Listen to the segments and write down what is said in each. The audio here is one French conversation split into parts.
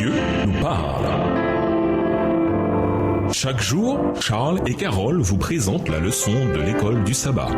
Dieu nous parle. Chaque jour, Charles et Carole vous présentent la leçon de l'école du sabbat.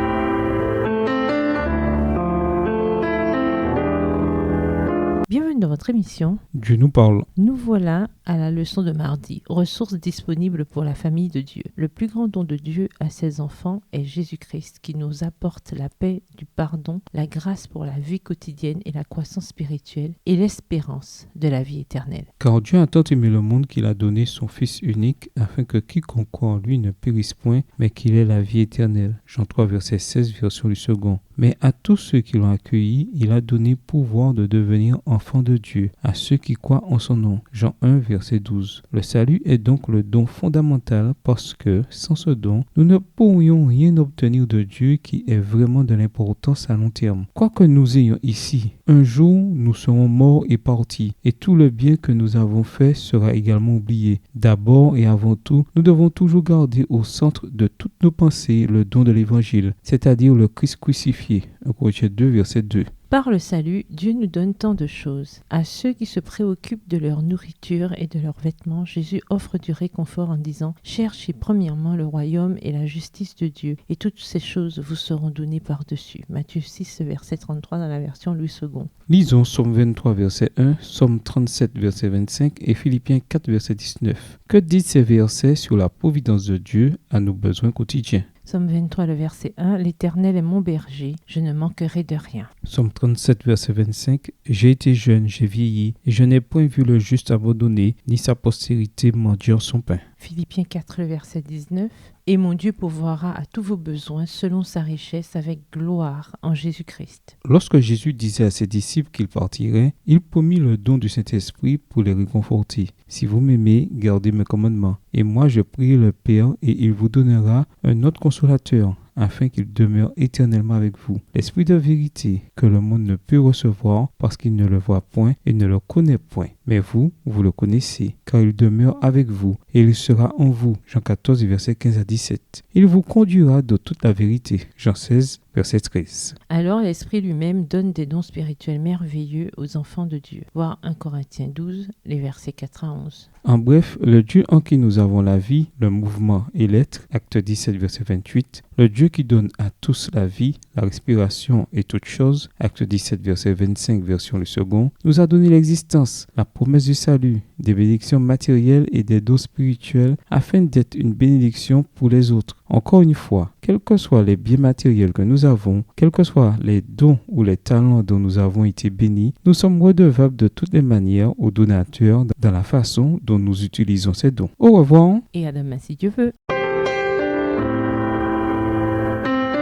Bienvenue dans votre émission. Dieu nous parle. Nous voilà à la leçon de mardi, ressources disponibles pour la famille de Dieu. Le plus grand don de Dieu à ses enfants est Jésus-Christ qui nous apporte la paix, du pardon, la grâce pour la vie quotidienne et la croissance spirituelle et l'espérance de la vie éternelle. Car Dieu a tant aimé le monde qu'il a donné son Fils unique afin que quiconque croit en lui ne périsse point, mais qu'il ait la vie éternelle. Jean 3, verset 16, version du second. Mais à tous ceux qui l'ont accueilli, il a donné pouvoir de devenir enfants de Dieu, à ceux qui croient en son nom. Jean 1, verset 12. Le salut est donc le don fondamental parce que, sans ce don, nous ne pourrions rien obtenir de Dieu qui ait vraiment de l'importance à long terme. Quoi que nous ayons ici, un jour nous serons morts et partis, et tout le bien que nous avons fait sera également oublié. D'abord et avant tout, nous devons toujours garder au centre de toutes nos pensées le don de l'Évangile, c'est-à-dire le Christ crucifié. 1 Corinthiens 2, verset 2. Par le salut, Dieu nous donne tant de choses. À ceux qui se préoccupent de leur nourriture et de leurs vêtements, Jésus offre du réconfort en disant « Cherchez premièrement le royaume et la justice de Dieu, et toutes ces choses vous seront données par-dessus. » Matthieu 6, verset 33 dans la version Louis II. Lisons Psaume 23, verset 1, Psaume 37, verset 25 et Philippiens 4, verset 19. Que disent ces versets sur la providence de Dieu à nos besoins quotidiens? Psaume 23, le verset 1, « L'Éternel est mon berger, je ne manquerai de rien. » Psaume 37, verset 25, « J'ai été jeune, j'ai vieilli, et je n'ai point vu le juste abandonné, ni sa postérité mendiant son pain. » Philippiens 4, le verset 19, « Et mon Dieu pourvoira à tous vos besoins selon sa richesse avec gloire en Jésus-Christ. » Lorsque Jésus disait à ses disciples qu'il partirait, il promit le don du Saint-Esprit pour les réconforter. « Si vous m'aimez, gardez mes commandements. Et moi je prie le Père, et il vous donnera un autre consolateur, afin qu'il demeure éternellement avec vous. L'Esprit de vérité que le monde ne peut recevoir parce qu'il ne le voit point et ne le connaît point. Mais vous, vous le connaissez, car il demeure avec vous et il sera en vous. » Jean 14, versets 15 à 17. Il vous conduira dans toute la vérité. Jean 16, verset 13. Alors l'Esprit lui-même donne des dons spirituels merveilleux aux enfants de Dieu. Voir 1 Corinthiens 12, les versets 4 à 11. En bref, le Dieu en qui nous avons la vie, le mouvement et l'être, acte 17, verset 28, le Dieu qui donne à tous la vie, la respiration et toutes choses, acte 17, verset 25, version le second, nous a donné l'existence, la promesse du salut, des bénédictions matérielles et des dons spirituels afin d'être une bénédiction pour les autres. Encore une fois, quels que soient les biens matériels que nous avons, quels que soient les dons ou les talents dont nous avons été bénis, nous sommes redevables de toutes les manières aux donateurs dans la façon dont nous utilisons ces dons. Au revoir. Et à demain si Dieu veut.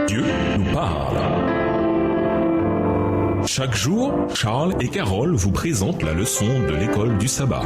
Dieu nous parle. Chaque jour, Charles et Carole vous présentent la leçon de l'école du sabbat.